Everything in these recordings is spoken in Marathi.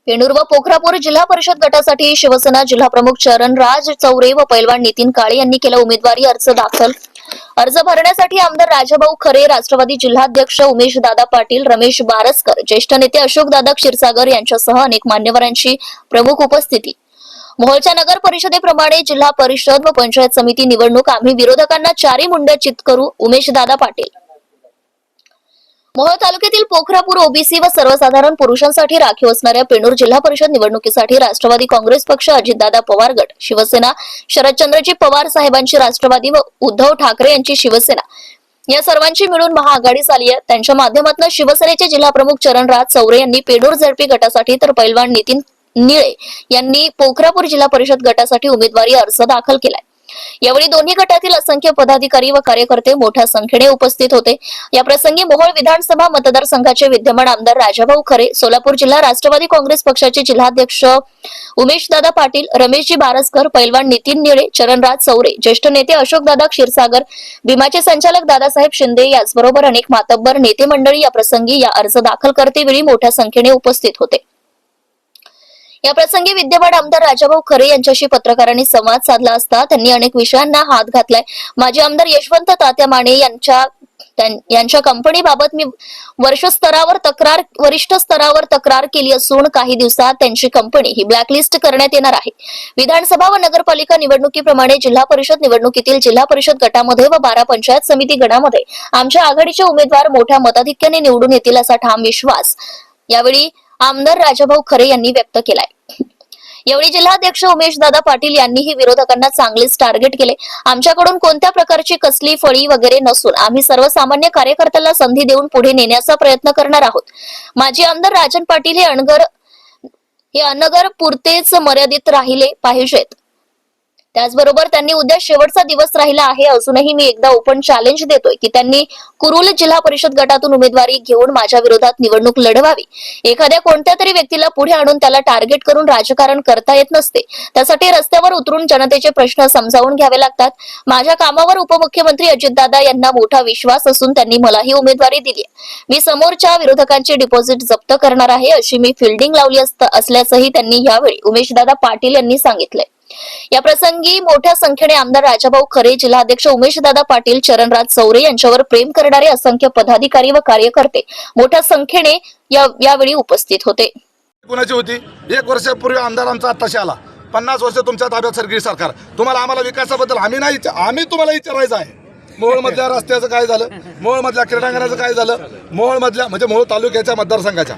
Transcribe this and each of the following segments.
पेणूर व पोखरापूर जिल्हा परिषद गटासाठी शिवसेना जिल्हाप्रमुख चरणराज चौरे व पैलवान नितीन काळे यांनी केला उमेदवारी अर्ज दाखल। अर्ज भरण्यासाठी आमदार राजाभाऊ खरे, राष्ट्रवादी जिल्हाध्यक्ष उमेश दादा पाटील, रमेश बारसकर, ज्येष्ठ नेते अशोक दादा क्षीरसागर यांच्यासह अनेक मान्यवरांची प्रमुख उपस्थिती। मोहोळच्या नगर परिषदेप्रमाणे जिल्हा परिषद व पंचायत समिती निवडणूक आम्ही विरोधकांना चारी मुंड्या चित करू, उमेश दादा पाटील। मोहोळ तालुक्यातील पोखरापूर ओबीसी व सर्वसाधारण पुरुषांसाठी राखीव असणाऱ्या पेणूर जिल्हा परिषद निवडणुकीसाठी राष्ट्रवादी काँग्रेस पक्ष, अजितदादा पवार गट, शिवसेना शरदचंद्रजी पवार साहेबांची राष्ट्रवादी व उद्धव ठाकरे यांची शिवसेना या सर्वांची मिळून महाआघाडी झाली आहे। त्यांच्या माध्यमातून शिवसेनेचे जिल्हाप्रमुख चरणराज चौरे यांनी पेणूर झडपी गटासाठी तर पैलवान नितीन निळे यांनी पोखरापूर जिल्हा परिषद गटासाठी उमेदवारी अर्ज दाखल केलाय। यावेळी दोन्ही गटातील असंख्य पदाधिकारी व कार्यकर्ते मोठ्या संख्येने उपस्थित होते। या प्रसंगी मोहोळ विधानसभा मतदारसंघाचे विद्यमान आमदार राजाभाऊ खरे, सोलापूर जिल्हा राष्ट्रवादी काँग्रेस पक्षाचे जिल्हाध्यक्ष उमेश दादा पाटील, रमेशजी बारसकर, पैलवान नितीन निळे, चरणराज चौरे, ज्येष्ठ नेते अशोक दादा क्षीरसागर, भीमाचे संचालक दादासाहेब शिंदे याचबरोबर अनेक मातब्बर नेते मंडळी या प्रसंगी या अर्ज दाखल करतेवेळी मोठ्या संख्येने उपस्थित होते। या प्रसंगी विद्यमान आमदार राजाभाऊ खरे यांच्याशी पत्रकारांनी संवाद साधला असता त्यांनी अनेक विषयांना हात घातलाय। माजी आमदार यशवंत तात्या माने यांच्या कंपनीबाबत मी वरिष्ठ स्तरावर तक्रार केली असून काही दिवसात त्यांची कंपनी ही ब्लॅकलिस्ट करण्यात येणार आहे। विधानसभा व नगरपालिका निवडणुकीप्रमाणे जिल्हा परिषद निवडणुकीतील जिल्हा परिषद गटामध्ये व 12 पंचायत समिती गणामध्ये आमच्या आघाडीचे उमेदवार मोठ्या मताधिक्याने निवडून येतील असा ठाम विश्वास यावेळी आमदार राजाभाऊ खरे यांनी व्यक्त केलाय। यावेळी जिल्हाध्यक्ष उमेश दादा पाटील यांनीही विरोधकांना चांगलेच टार्गेट केले। आमच्याकडून कोणत्या प्रकारची कसली फळी वगैरे नसून आम्ही सर्वसामान्य कार्यकर्त्याला संधी देऊन पुढे नेण्याचा प्रयत्न करणार आहोत। माजी आमदार राजन पाटील हे अनगर पुरतेच मर्यादित राहिले पाहिजेत। त्याचबरोबर त्यांनी उद्या शेवटचा दिवस राहिला आहे, अजूनही मी एकदा ओपन चॅलेंज देतोय की त्यांनी कुरुल जिल्हा परिषद गटातून उमेदवारी घेऊन माझ्या विरोधात निवडणूक लढवावी। एखाद्या कोणत्या तरी व्यक्तीला पुढे आणून त्याला टार्गेट करून राजकारण करता येत नसते। त्यासाठी रस्त्यावर उतरून जनतेचे प्रश्न समजावून घ्यावे लागतात। माझ्या कामावर उपमुख्यमंत्री अजितदादा यांना मोठा विश्वास असून त्यांनी मलाही उमेदवारी दिली। मी समोरच्या विरोधकांचे डिपॉझिट जप्त करणार आहे, अशी मी फिल्डिंग लावली असल्याचंही त्यांनी यावेळी उमेशदादा पाटील यांनी सांगितलंय। या प्रसंगी मोठ्या संख्येने आमदार राजाभाऊ खरे, जिल्हाध्यक्ष उमेशदादा पाटील, चरणराज चौरे यांच्यावर प्रेम करणारे असंख्य पदाधिकारी व कार्यकर्ते मोठ्या संख्येने यावेळी उपस्थित होते। कुणाची होती? 1 वर्षापूर्वी आमदार आमचा आत्ताशी आला। 50 वर्ष तुमच्या ताब्यात सरकारी सरकार, तुम्हाला आम्हाला विकासाबद्दल आम्ही तुम्हाला विचारायचं आहे। मोहोळ मधल्या रस्त्याचं काय झालं? मोहोळ मधल्या क्रीडांगणाचं काय झालं? मोहोळ मधल्या म्हणजे मोहोळ तालुक्याच्या मतदारसंघाच्या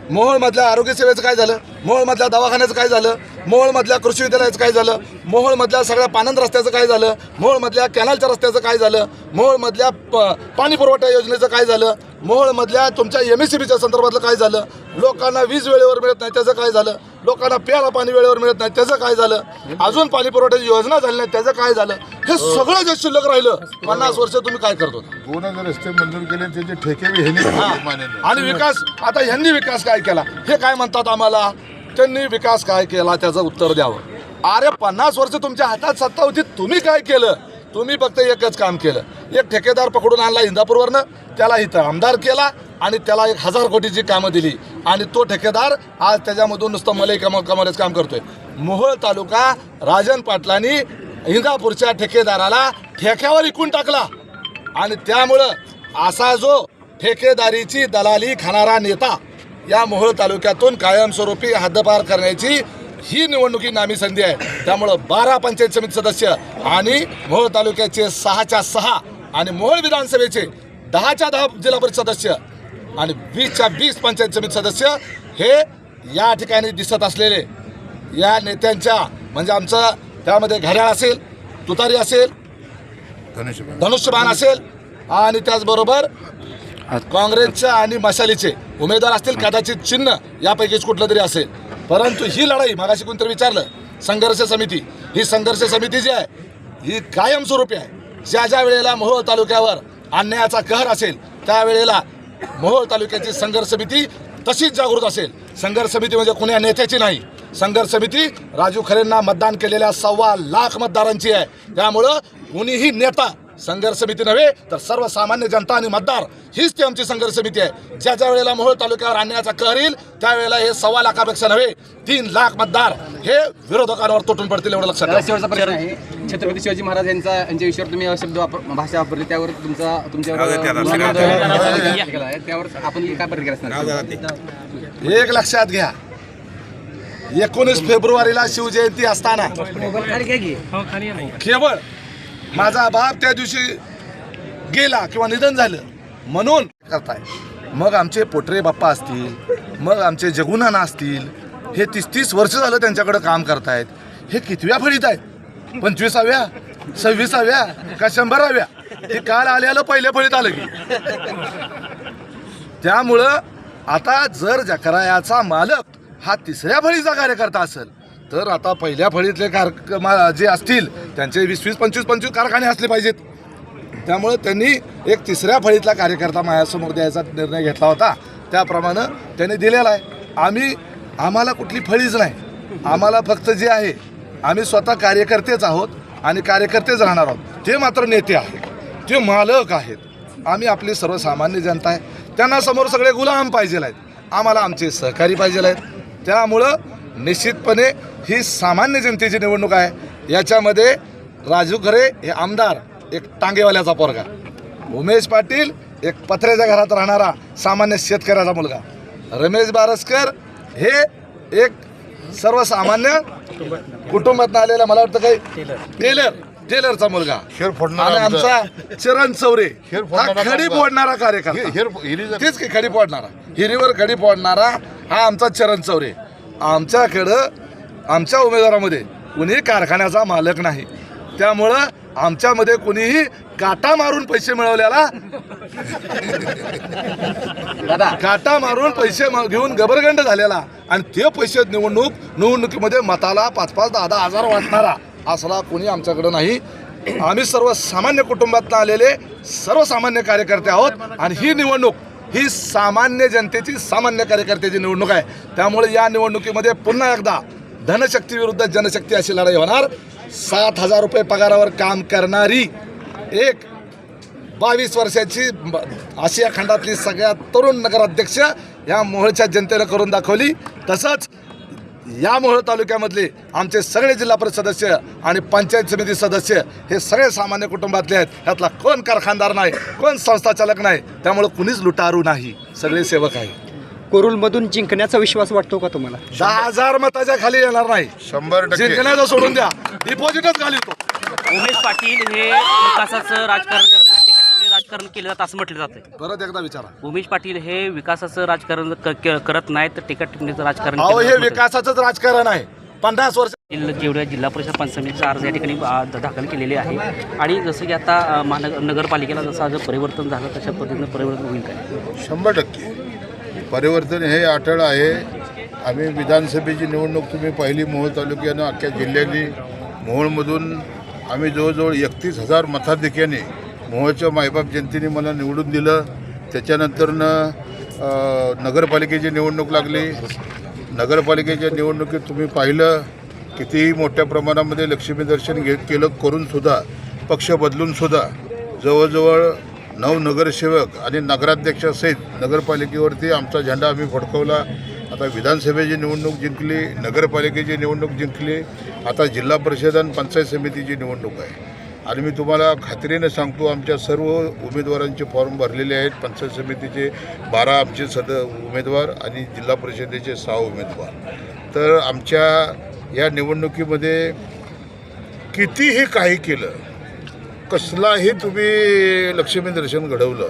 मोहोळ मधल्या आरोग्य सेवेचं काय झालं? मोहोळ मधल्या दवाखान्याचं काय झालं? मोहोळ मधल्या कृषी विद्यालयाचं काय झालं? मोहोळ मधल्या सगळ्या पानंद रस्त्याचं काय झालं? मोहोळ मधल्या कॅनलच्या रस्त्याचं काय झालं? मोहोळ मधल्या पाणी पुरवठा योजनेचं काय झालं? मोहोळ मधल्या तुमच्या MSCBच्या संदर्भातलं काय झालं? लोकांना वीज वेळेवर मिळत नाही त्याचं काय झालं? लोकांना प्यायला पाणी वेळेवर मिळत नाही त्याचं काय झालं? अजून पाणी पुरवठ्याची योजना झाली नाही त्याचं काय झालं? हे सगळं जे शिल्लक राहिलं 50 वर्ष तुम्ही काय करतो? 2000 रस्ते मंजूर केले, त्याचे ठेके आणि विकास आता ह्यांनी विकास काय केला हे काय म्हणतात आम्हाला? त्यांनी विकास काय केला त्याचं उत्तर द्यावं। अरे 50 वर्ष तुमच्या हातात सत्ता होती, तुम्ही काय केलं? तुम्ही फक्त एकच काम केलं, एक ठेकेदार पकडून आणला इंदापूरवरनं, त्याला इथं आमदार केला आणि त्याला 1000 कोटीची कामं दिली आणि तो ठेकेदार आज त्याच्यामधून नुसतं मलई कमारेच काम करतोय। मोहोळ तालुका राजन पाटलांनी इंदापूरच्या ठेकेदाराला ठेक्यावर विकून टाकला आणि त्यामुळं असा जो ठेकेदारीची दलाली खाणारा नेता या मोहोळ तालुक्यातून कायमस्वरूपी हद्दपार करण्याची ही निवडणुकी नामी संधी आहे। त्यामुळं 12 पंचायत समिती सदस्य आणि मोहोळ तालुक्याचे 6च्या 6 आणि मोहोळ विधानसभेचे 10च्या 10 जिल्हा परिषद सदस्य आणि 20च्या 20 पंचायत समिती सदस्य हे या ठिकाणी दिसत असलेले या नेत्यांच्या म्हणजे आमचं त्यामध्ये घड्याळ असेल, तुतारी असेल, धनुष्यबाण असेल आणि त्याचबरोबर काँग्रेसच्या आणि मशालीचे उमेदवार असतील, कदाचित चिन्ह यापैकीच कुठलं तरी असेल। परंतु ही लढाई मागाशी कोणतरी विचारलं, संघर्ष समिती, ही संघर्ष समिती जी आहे ही कायमस्वरूपी आहे। ज्या वेळेला मोहोळ तालुक्यावर अन्यायाचा कहर असेल त्यावेळेला मोहोळ तालुक्याची संघर्ष समिती तशीच जागृत असेल। संघर्ष समिती म्हणजे कुण्या नेत्याची नाही, संघर्ष समिती राजू खरेंना मतदान केलेल्या 1.25 लाख मतदारांची आहे। त्यामुळं कुणीही नेता संघर्ष समिती नव्हे तर सर्वसामान्य जनता आणि मतदार हीच ती आमची संघर्ष समिती आहे. ज्या ज्या वेळेला मोहोळ तालुक्यावर अन्यायाचा कहर येईल त्यावेळेला हे 1.25 लाखापेक्षा नव्हे 3 लाख मतदार हे विरोधकांवर तुटून पडतील एवढं लक्षात ठेवा. शेवटचा प्रश्न आहे. छत्रपती शिवाजी महाराज यांच्या विषयावर तुम्ही शब्द भाषा वापरली, त्यावर तुमच्यावर केला आहे, त्यावर आपण काय प्रतिक्रिया असणार? एक लक्षात घ्या, 19 फेब्रुवारीला शिवजयंती असताना केवळ माझा बाप त्या दिवशी गेला किंवा निधन झालं म्हणून करताय. मग आमचे पोटरे बाप्पा असतील, मग आमचे जगुनाना असतील, हे 30 वर्ष झालं त्यांच्याकडे काम करतायत. हे कितव्या फळीत आहेत? 25व्या, 26व्या का 100व्या? हे काल आल्याला पहिल्या फळीत आलं की. त्यामुळं आता जर जकरायाचा मालक हा 3ऱ्या फळीचा कार्यकर्ता असेल तर आता पहिल्या फळीतले जे असतील त्यांचे 20-20, 25-25 कारखाने असले पाहिजेत. त्यामुळे त्यांनी एक 3ऱ्या फळीतला कार्यकर्ता माझ्यासमोर द्यायचा निर्णय घेतला होता. त्याप्रमाणे त्यांनी दिलेला आहे. आम्हाला कुठली फळीच नाही. आम्हाला फक्त जे आहे, आम्ही स्वतः कार्यकर्तेच आहोत आणि कार्यकर्तेच राहणार आहोत. ते मात्र नेते आहेत, ते मालक आहेत. आम्ही आपली सर्वसामान्य जनता आहे. त्यांना समोर सगळे गुलाम पाहिजे आहेत. आम्हाला आमचे सहकारी पाहिजे आहेत. त्यामुळं निश्चितपणे ही सामान्य जनतेची निवडणूक आहे. याच्यामध्ये राजू खरे हे आमदार एक टांगेवाल्याचा पोरगा, उमेश पाटील एक पत्र्याच्या घरात राहणारा सामान्य शेतकऱ्याचा मुलगा, रमेश बारसकर हे एक सर्वसामान्य कुटुंबात आलेला मला वाटतं काही टेलरचा मुलगा, आणि आमचा चरण चौरे हा खडी फोडणारा कार्यकर्ता, तेच की खडी फोडणारा, हिरीवर खडी फोडणारा हा आमचा चरण चौरे. आमच्याकडं आमच्या उमेदवारामध्ये कुणीही कारखान्याचा मालक नाही. त्यामुळं आमच्यामध्ये कुणीही काटा मारून पैसे मिळवलेला काटा मारून पैसे घेऊन गबरगंड झालेला आणि ते पैसे निवडणुकीमध्ये मताला 5-5, 10-10 हजार वाटणारा असला कोणी आमच्याकडं नाही. आम्ही सर्वसामान्य कुटुंबातून आलेले सर्वसामान्य कार्यकर्ते आहोत आणि ही निवडणूक ही सामान्य जनतेची, सामान्य कार्यकर्त्याची निवडणूक आहे. त्यामुळे या निवडणुकीमध्ये पुन्हा एकदा धनशक्ती विरुद्ध जनशक्ती अशी लढाई होणार. 7,000 रुपये पगारावर काम करणारी एक 22 वर्षाची आशिया खंडातली सगळ्यात तरुण नगराध्यक्ष या मोहोळच्या जनतेला करून दाखवली. तसंच या मोहोळ तालुक्यामधले आमचे सगळे जिल्हा परिषद सदस्य आणि पंचायत समिती सदस्य हे सगळे सामान्य कुटुंबातले आहेत. यातला कोण कारखानदार नाही, कोण संस्थाचालक नाही. त्यामुळे कुणीच लुटारू नाही, सगळे सेवक आहे. कोरुलमधून जिंकण्याचा विश्वास वाटतो का तुम्हाला? 10,000 मताच्या खाली येणार नाही. 100% जिंकण्याचं सोडून द्या, डिपॉझिटच घालितो. उमेश पाटील हे विकासाचं राजकारण केलं जातं असं म्हटलं जातं. परत एकदा विचारा. उमेश पाटील हे विकासाचं राजकारण करत नाहीत, तर टिकट टिपणीचं राजकारण अहो, हे विकासाचंच राजकारण आहे. 50 वर्ष जेवढ्या जिल्हा परिषद पंचायत समितीचा अर्ज या ठिकाणी दाखल केलेले आहे. आणि जसं की आता नगरपालिकेला जसं आज परिवर्तन झालं तशा पद्धतीनं परिवर्तन होईल काय? 100% परिवर्तन हे अटळ आहे. आम्ही विधानसभेची निवडणूक तुम्ही पहिली मोहोळ तालुक्यानं अख्ख्या जिल्ह्याने मोहोळमधून आम्ही जवळजवळ 31,000 मताधिक्याने मोहोळच्या मायबाप जनतेने मला निवडून दिलं. त्याच्यानंतरनं नगरपालिकेची निवडणूक लागली. नगरपालिकेच्या निवडणुकीत तुम्ही पाहिलं कितीही मोठ्या प्रमाणामध्ये लक्ष्मी दर्शन केलं करूनसुद्धा, पक्ष बदलूनसुद्धा जवळजवळ 9 नगरसेवक आणि नगराध्यक्षासहित नगरपालिकेवरती आमचा झेंडा आम्ही फडकवला. आता विधानसभेची निवडणूक जिंकली, नगरपालिकेची निवडणूक जिंकली, आता जिल्हा परिषद आणि पंचायत समितीची निवडणूक आहे. आणि मी तुम्हाला खात्रीने सांगतो, आमच्या सर्व उमेदवारांचे फॉर्म भरलेले आहेत. पंचायत समितीचे 12 आमचे उमेदवार आणि जिल्हा परिषदेचे 6 उमेदवार. तर आमच्या या निवडणुकीमध्ये कितीही काही केलं, कसलाही तुम्ही लक्ष्मी दर्शन घडवलं,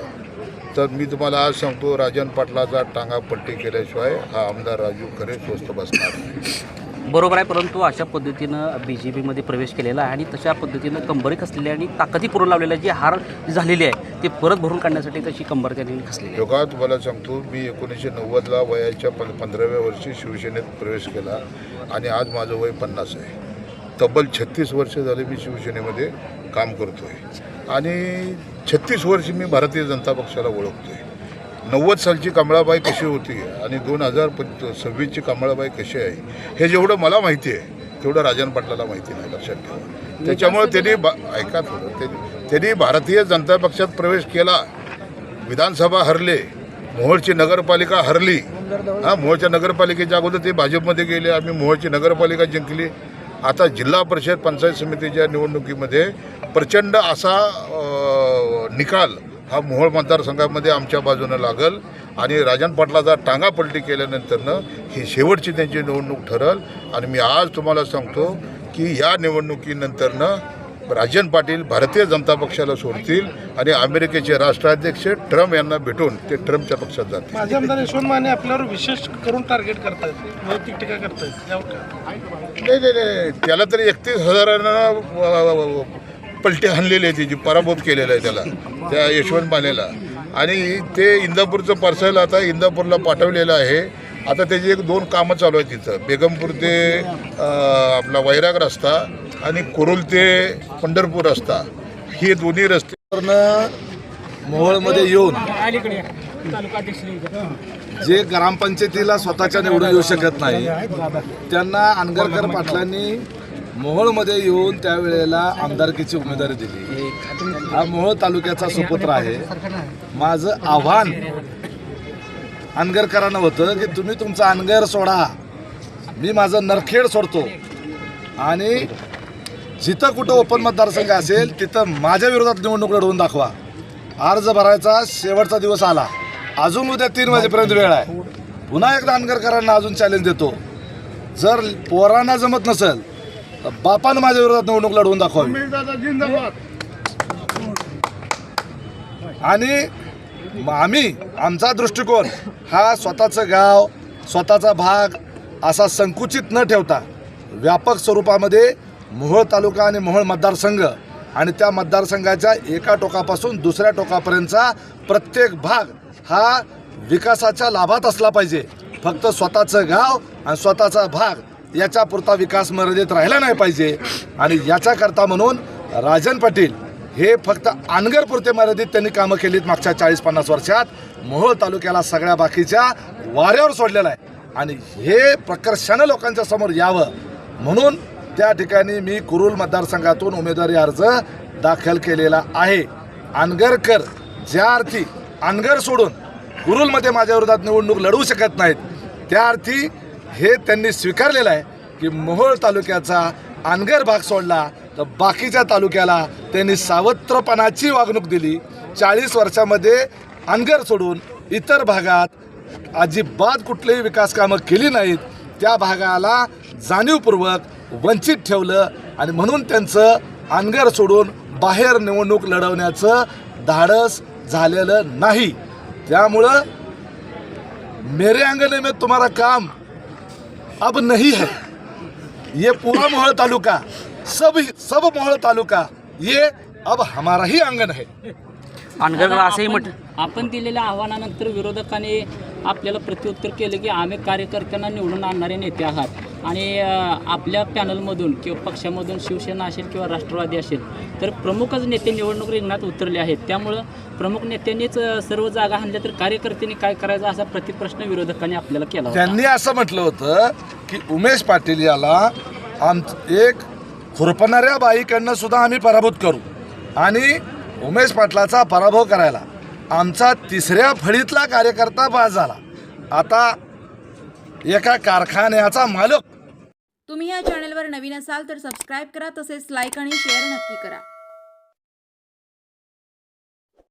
तर मी तुम्हाला आज सांगतो राजन पाटलाचा टांगा पट्टी केल्याशिवाय हा आमदार राजू खरे स्वस्थ बसणार नाही. बरोबर आहे, परंतु अशा पद्धतीनं BJPमध्ये प्रवेश केलेला आहे आणि तशा पद्धतीनं कंबरी खसलेली आहे आणि ताकदी पुरवून लावलेला जी हार झालेली आहे ते परत भरून काढण्यासाठी तशी कंबर त्यांनी खसलेली आहे. योगा तुम्हाला सांगतो, मी 1990ला वयाच्या 15व्या वर्षी शिवसेनेत प्रवेश केला आणि आज माझं वय 50 आहे. तब्बल 36 वर्ष झाले मी शिवसेनेमध्ये काम करतो आहे आणि 36 वर्ष मी भारतीय जनता पक्षाला ओळखतो आहे. 90 सालची कमळाबाई कशी होती आणि 2026ची कमळाबाई कशी आहे हे जेवढं मला माहिती आहे तेवढं राजन पाटलाला माहिती नाही, लक्षात ठेवा. त्याच्यामुळे त्यांनी ऐका थोडं, ते त्यांनी भारतीय जनता पक्षात प्रवेश केला, विधानसभा हरले, मोहोळची नगरपालिका हरली. मोहोळच्या नगरपालिकेच्या अगोदर ते भाजपमध्ये गेले, आम्ही मोहोळची नगरपालिका जिंकली. आता जिल्हा परिषद पंचायत समितीच्या निवडणुकीमध्ये प्रचंड असा निकाल हा मोहोळ मतदारसंघामध्ये आमच्या बाजूनं लागल आणि राजन पाटलाचा टांगापलटी केल्यानंतरनं ही शेवटची त्यांची निवडणूक ठरल. आणि मी आज तुम्हाला सांगतो की या निवडणुकीनंतरनं राजन पाटील भारतीय जनता पक्षाला सोडतील आणि अमेरिकेचे राष्ट्राध्यक्ष ट्रम्प यांना भेटून ते ट्रम्पच्या पक्षात जातील. माझे आमदार यशवंत माने आपल्यावर विशेष करून टार्गेट करतायत, वैयक्तिक टीका करतायत, यावर काय? नाही, त्याला तरी 31,000 पलटी हाणलेली आहे, त्याची पराभूत केलेला आहे त्याला, त्या यशवंत मानेला. आणि ते इंदापूरचं पार्सल आता इंदापूरला पाठवलेलं आहे. आता त्याची 1-2 कामं चालू आहेत तिथं, बेगमपूर ते आपला वैराग रस्ता आणि कुरुल ते पंढरपूर रस्ता, हे दोन्ही रस्ते मोहोळमध्ये येऊन जे ग्रामपंचायतीला स्वतःच्या निवडून येऊ शकत नाही त्यांना आनगरकर पाटलांनी मोहोळमध्ये येऊन त्यावेळेला आमदारकीची उमेदवारी दिली. हा मोहोळ तालुक्याचा सुपुत्र आहे. माझं आव्हान अनगरकरांना होतं की तुम्ही तुमचं अनगर सोडा, मी माझं नरखेड सोडतो आणि जिथं कुठं ओपन मतदारसंघ असेल तिथं माझ्या विरोधात निवडणूक लढवून दाखवा. अर्ज भरायचा शेवटचा दिवस आला, अजून उद्या 3 वाजेपर्यंत वेळ आहे. पुन्हा एकदा अनगरकरांना अजून चॅलेंज देतो, जर पोरांना जमत नसेल तर बापानं माझ्या विरोधात निवडणूक लढवून दाखवावी. आणि आम्ही आमचा दृष्टिकोन हा स्वतःचं गाव स्वतःचा भाग असा संकुचित न ठेवता व्यापक स्वरूपामध्ये मोहोळ तालुका आणि मोहोळ मतदारसंघ आणि त्या मतदारसंघाच्या एका टोकापासून दुसऱ्या टोकापर्यंतचा प्रत्येक भाग हा विकासाच्या लाभात असला पाहिजे. फक्त स्वतःचं गाव आणि स्वतःचा भाग याच्यापुरता विकास मर्यादित राहिला नाही पाहिजे. आणि याच्याकरता म्हणून राजन पाटील हे फक्त अनगरपुरते मर्यादित त्यांनी कामं केलीत मागच्या 40-50 वर्षात. मोहोळ तालुक्याला सगळ्या बाकीच्या वाऱ्यावर सोडलेलं आहे आणि हे प्रकर्षानं लोकांच्या समोर यावं म्हणून त्या ठिकाणी मी कुरुल मतदारसंघातून उमेदवारी अर्ज दाखल केलेला आहे. अनगरकर ज्या अर्थी अनगर सोडून कुरुलमध्ये माझ्या विरोधात निवडणूक लढवू शकत नाहीत त्या अर्थी हे त्यांनी स्वीकारलेलं आहे की मोहोळ तालुक्याचा अनगर भाग सोडला तर बाकीच्या तालुक्याला त्यांनी सावत्रपणाची वागणूक दिली. 40 वर्षामध्ये अनगर सोडून इतर भागात अजिबात कुठलीही विकास कामं केली नाहीत. त्या भागाला जाणीवपूर्वक वंचित ठेवलं आणि म्हणून त्यांचं अनगर सोडून बाहेर निवडणूक लढवण्याचं धाडस झालेलं नाही. त्यामुळं मेरे अंगने में तुम्हारा काम अब नहीं है. ये पूरा मोहोळ तालुका सब मोहोळ तालुका ये अब हमारा ही अंगण है. अनगरकर असंही म्हटलं, आपण दिलेल्या आव्हानानंतर विरोधकांनी आपल्याला प्रत्युत्तर केलं की आम्ही कार्यकर्त्यांना निवडून आणणारे नेते आहात आणि आपल्या पॅनलमधून किंवा पक्षामधून शिवसेना असेल किंवा राष्ट्रवादी असेल तर प्रमुखच नेते निवडणूक रिंगणात उतरले आहेत. त्यामुळं प्रमुख नेत्यांनीच सर्व जागा हाणल्या तर कार्यकर्त्यांनी काय करायचं असा प्रतिप्रश्न विरोधकांनी आपल्याला केला होता. त्यांनी असं म्हटलं होतं की उमेश पाटील याला एक खुरपणाऱ्या बाईकडनं सुद्धा आम्ही पराभूत करू आणि उमेश पाटलाचा पराभव करायला आमचा 3ऱ्या फळीतला कार्यकर्ता बाद झाला. आता एका कारखान्याचा मालक. तुम्ही या चॅनलवर नवीन असाल तर सबस्क्राईब करा, तसेच लाईक आणि शेअर नक्की करा.